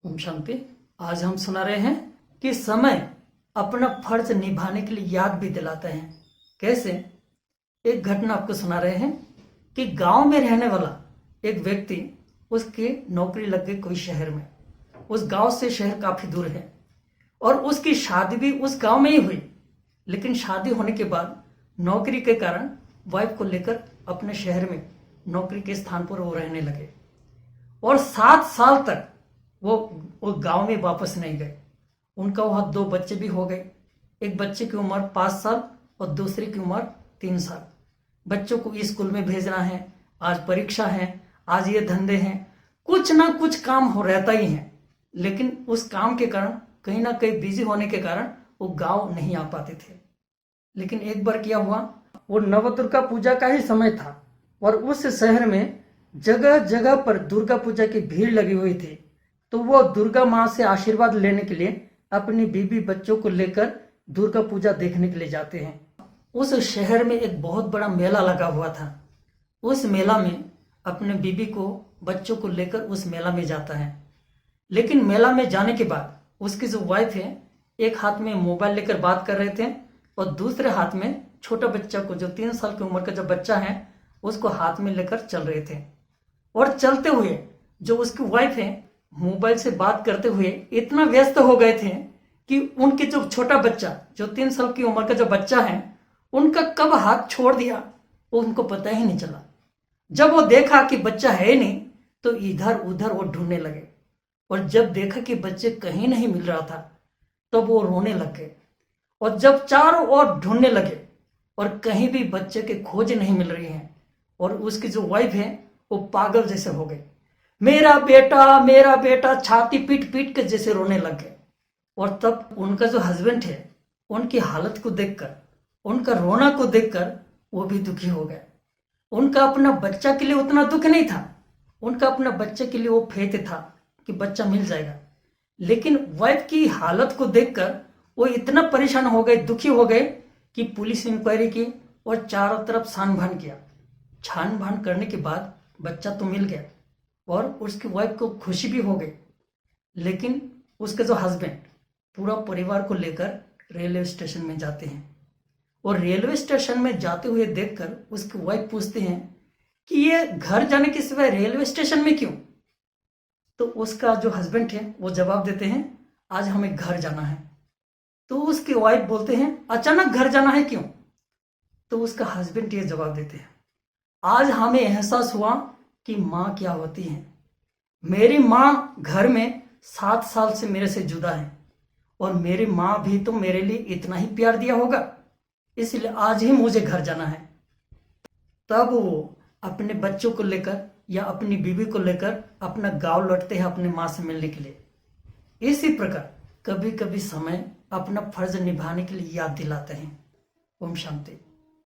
ओम शांति। आज हम सुना रहे हैं कि समय अपना फर्ज निभाने के लिए याद भी दिलाते हैं। कैसे? एक घटना आपको सुना रहे हैं कि गांव में रहने वाला एक व्यक्ति, उसकी नौकरी लग गई कोई शहर में। उस गांव से शहर काफी दूर है और उसकी शादी भी उस गांव में ही हुई। लेकिन शादी होने के बाद नौकरी के कारण वाइफ को लेकर अपने शहर में नौकरी के स्थान पर वो रहने लगे और 7 साल तक वो गांव में वापस नहीं गए। उनका वहां 2 बच्चे भी हो गए। एक बच्चे की उम्र 5 साल और दूसरे की उम्र 3 साल। बच्चों को स्कूल में भेजना है, आज परीक्षा है, आज ये धंधे हैं, कुछ ना कुछ काम हो रहता ही है। लेकिन उस काम के कारण कहीं ना कहीं बिजी होने के कारण वो गांव नहीं आ पाते थे। लेकिन एक बार क्या हुआ, वो नवदुर्गा पूजा का ही समय था और उस शहर में जगह जगह पर दुर्गा पूजा की भीड़ लगी हुई थी। तो वो दुर्गा माँ से आशीर्वाद लेने के लिए अपनी बीबी बच्चों को लेकर दुर्गा पूजा देखने के लिए जाते हैं। उस शहर में एक बहुत बड़ा मेला लगा हुआ था। उस मेला में अपने बीबी को बच्चों को लेकर उस मेला में जाता है। लेकिन मेला में जाने के बाद उसकी जो वाइफ है, एक हाथ में मोबाइल लेकर बात कर रहे थे और दूसरे हाथ में छोटा बच्चा को, जो 3 साल की उम्र का जो बच्चा है, उसको हाथ में लेकर चल रहे थे। और चलते हुए जो उसकी वाइफ है, मोबाइल से बात करते हुए इतना व्यस्त हो गए थे कि उनके जो छोटा बच्चा, जो 3 साल की उम्र का जो बच्चा है, उनका कब हाथ छोड़ दिया वो उनको पता ही नहीं चला। जब वो देखा कि बच्चा है नहीं तो इधर उधर वो ढूंढने लगे और जब देखा कि बच्चे कहीं नहीं मिल रहा था तब वो रोने लग गए। और जब चारों ओर ढूंढने लगे और कहीं भी बच्चे के खोज नहीं मिल रही है और उसकी जो वाइफ है वो पागल जैसे हो गई, मेरा बेटा छाती पीट पीट के जैसे रोने लग गए। और तब उनका जो हस्बैंड है, उनकी हालत को देखकर, उनका रोना को देखकर वो भी दुखी हो गए। उनका अपना बच्चा के लिए उतना दुख नहीं था, उनका अपना बच्चे के लिए वो फेथ था कि बच्चा मिल जाएगा। लेकिन वाइफ की हालत को देखकर वो इतना परेशान हो गए, दुखी हो गए कि पुलिस इंक्वायरी की और चारों तरफ छानबीन किया। छानबीन करने के बाद बच्चा तो मिल गया और उसकी वाइफ को खुशी भी हो गई। लेकिन उसके जो हस्बैंड पूरा परिवार को लेकर रेलवे स्टेशन में जाते हैं और रेलवे स्टेशन में जाते हुए देखकर उसकी वाइफ पूछते हैं कि ये घर जाने के सिवाय रेलवे स्टेशन में क्यों? तो उसका जो हस्बैंड है वो जवाब देते हैं, आज हमें घर जाना है। तो उसकी वाइफ बोलते हैं, अचानक घर जाना है क्यों? तो उसका हस्बैंड ये जवाब देते हैं, आज हमें एहसास हुआ कि माँ क्या होती है। मेरी माँ घर में 7 साल से मेरे से जुदा है और मेरी माँ भी तो मेरे लिए इतना ही प्यार दिया होगा, इसलिए आज ही मुझे घर जाना है। तब वो अपने बच्चों को लेकर या अपनी बीवी को लेकर अपना गांव लौटते हैं अपनी माँ से मिलने के लिए। इसी प्रकार कभी कभी समय अपना फर्ज निभाने के लिए याद दिलाते हैं। ओम शांति।